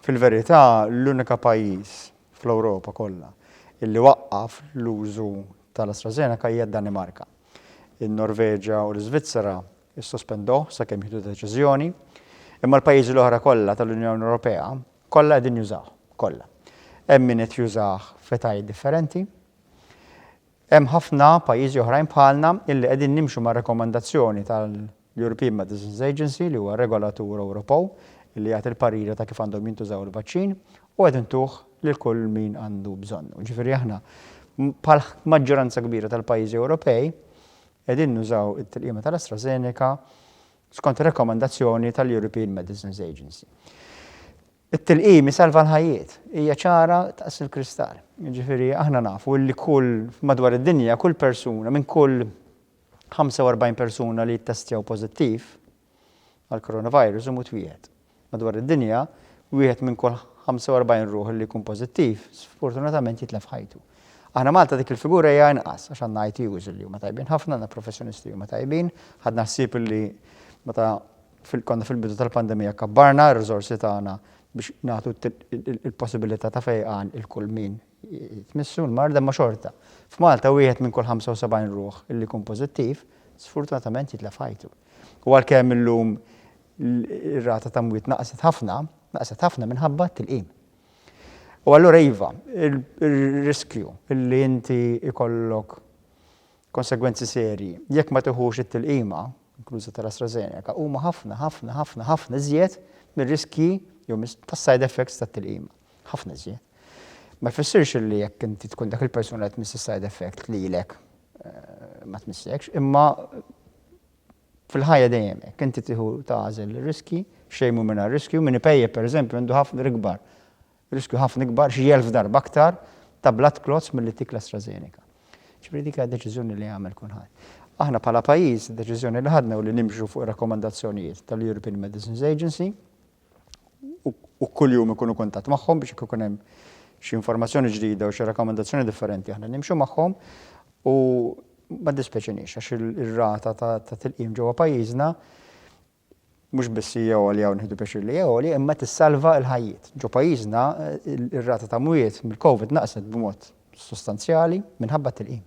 Fil-verità, l-unika pajjiż fl-Ewropa kollha illi waqqaf l-użu tal-AstraZeneca hija d-Danimarka. In-Norveġja u l-Iżvizzera issospenduh sakemm jieħdu deċiżjoni, imma l-pajjiżi l-oħra kollha tal-Unjoni Ewropea kollha qegħdin jużawh, kollha. Hemm min qed jużah f'etajiet differenti. Hemm ħafna pajjiżi oħrajn bħalna illi qegħdin nimxu ma' rekomandazzjoni tal-European Medicines Agency li huwa regolatur Ewropew illi jagħti l-pariri ta' kif għandhom jintużaw il-vaċċin u qed intuh lil kull min għandu bżonnu. Ġifieri aħna bħal maġġoranza kbira tal-pajjiżi Ewropej qegħdin nużaw it-tilqima tal-AstraZeneca skont ir-rekomandazzjoni tal-European Medicines Agency. It-tilqim isalva l-ħajjiet, hija ċara taqs il-kristall. Ġifieri aħna nafu li kull madwar id-dinja kull persuna minn kull 45 persuna li jittestjaw pożittiv għal coronavirus imut wieħed. Madwar id-dinja wieħed minn kull 45 ruħ li jkun pożittiv sfortunatament jitlef ħajtu. Aħna Malta dik il-figura hija inqas għax għandna ITUs li huma tajbin ħafna, għandna professjonisti huma tajbin, ħadna ħsieb li meta konna fil-bidu tal-pandemija kabbarna r-riżorsi tagħna biex nagħtu il-possibilità ta' fejqan il-kull min jitmissu l-marda ma' xorta. F'Malta wieħed minn kull 75 ruħ illi jkun pożittiv sfortunatament jitlef ħajtu. U għalkemm illum ir-rata ta' mwiet naqset ħafna minħabba t-tilqim. U allura iva, il-riskju illi inti ikollok konsegwenzi serji jekk ma tieħux it-tilqima, inkluża tal-AstraZeneca, huma ħafna iżjed mir-riski jew tas-side effects tat-tilqima. Ħafna iżjed. Ma jfissirx li jekk inti tkun dak il-persuna qed tmiss is-side effect lilek ma tmissekx, imma fil-ħajja dejjem hekk inti tieħu tagħżel ir-riski, xejn mhu mingħajr riskju, min ipejjeb pereżempju għandu ħafna ikbar. Riskju ħafna ikbar xi 1000 darba aktar ta' blood clots milli tik l-AstraZeneca. Ġifieri dik hija deċiżjoni li jagħmel kulħadd. Aħna bħala pajjiż id-deċiżjoni li ħadna u li nimxu fuq ir-rakkomandazzjonijiet tal-European Medicines Agency u kuljum ikunu kuntatt magħhom biex ikun hemm xi informazzjoni ġdida u xi rakkomandazzjoni differenti aħna nimxu magħhom u ma dispjaċinix għax ir-rata ta' tilqim ġewwa pajjiżna mhux biss hija għolja u nieħdu biex li hija għolja imma tissalva l-ħajjiet. Ġo pajjiżna ir-rata ta' mwiet mill-COVID naqset b'mod sostanzjali minħabba tilqim.